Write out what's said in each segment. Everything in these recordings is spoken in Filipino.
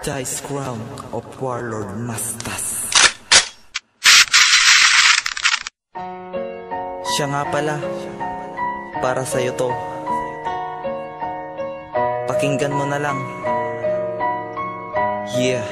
Dice Crown of Warlord Mastas. Siya nga pala, para sa'yo to. Pakinggan mo na lang. Yeah.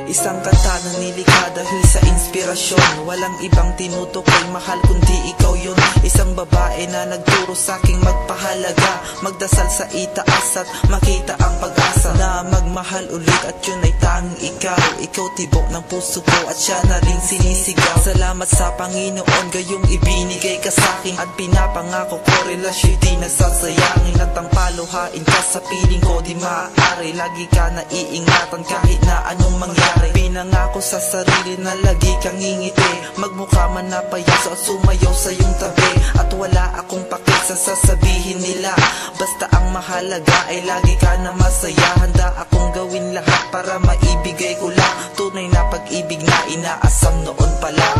Isang kanta na nilikha dahil sa inspirasyon. Walang ibang tinutukoy mahal kundi ikaw yun. Isang babae na nagturo sa'king magpahalaga, magdasal sa itaas at makita ang pag-asa na magmahal ulit, at yun ay tanging ikaw. Ikaw tibok ng puso ko at siya na rin sinisigaw. Salamat sa Panginoon, gayong ibinigay ka sa'kin, at pinapangako ko relasyon di nasasayangin. At ang paluhain ka sa piling ko di maaari. Lagi ka naiingatan kahit na anong mangyari. Pinangako sa sarili na lagi kang ngingiti, magmukha man na payaso at sumayaw sa iyong tabi. At wala akong pakit sa sasabihin nila, basta ang mahalaga ay lagi ka na masaya. Handa akong gawin lahat para maibigay ko lang tunay na pag-ibig na inaasam noon pa lang.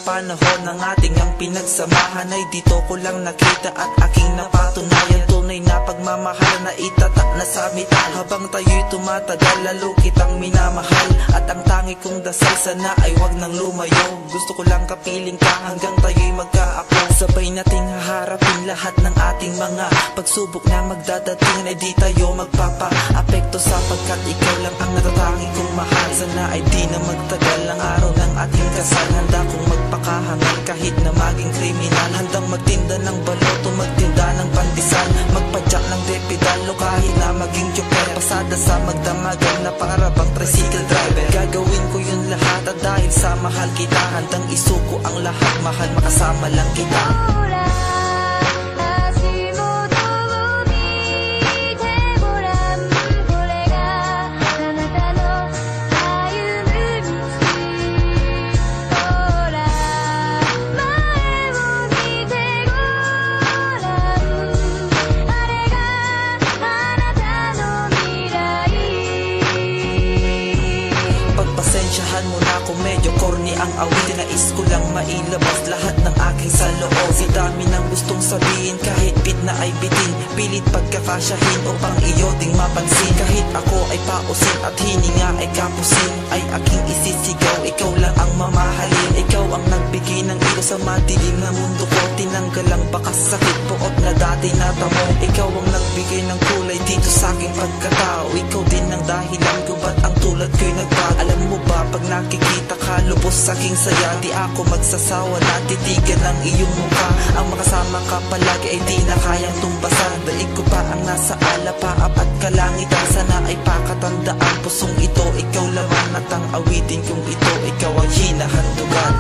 Panahon ng ating ang pinagsamahan ay dito ko lang nakita at aking napatunayan. Tunay na pagmamahal na itatak na sa mital. Habang tayo'y tumatagal, lalo kitang minamahal. At ang tangi kong dasal sana ay wag nang lumayo. Gusto ko lang kapiling ka hanggang tayo'y magkaako. Sabay nating haharapin lahat ng ating mga pagsubok na magdadating, ay di tayo magpapa-apekto sapagkat ikaw lang ang natatangi kong mahal. Sana ay di na magtagal ang araw ng ating kasal. Handa kong magpakahangal kahit na maging kriminal. Handang magtinda ng baloto, magtinda ng pandesal, magpadyak ng depidalo kahit na maging joker. Pasada sa magdamagan na para bang tricycle driver. Gagawin ko yun lahat at dahil sa mahal kita, handang isuko ang lahat. Mahal, makasama lang kita. Pagpasensyahan mo na kung medyo corny ang awit. Nais ko lang mailabas lahat ng aking saloob. Si dami ng gustong sabihin, kahit bit na ay bitin, pilit pagkakasyahin upang iyo ding mapansin. Kahit ako ay pausin at hininga ay kapusin, ay aking isisigaw, ikaw lang ang mamahalin. Ikaw ang nagbigay ng ilaw sa madilim na mundo ko. Tinanggal ang bakas sakit buot na dati natamo. Ikaw ang nagbigay ng kulay dito sa aking pagkatao. Ikaw din ang dahilan ko ba't ang tulad ko'y nagbago. Alam mo ba, pag nakikita ka, lubos sa aking saya. Di ako magsasawa na titigan ang iyong mukha. Ang makasama ka palagi ay di na kayang tumbasan. Daig ko pa ang nasa alapaap at kalangitan. Sana ay pakatandaan pusong ito, ikaw laman at ang awitin kong ito, ikaw ang hinahandugan.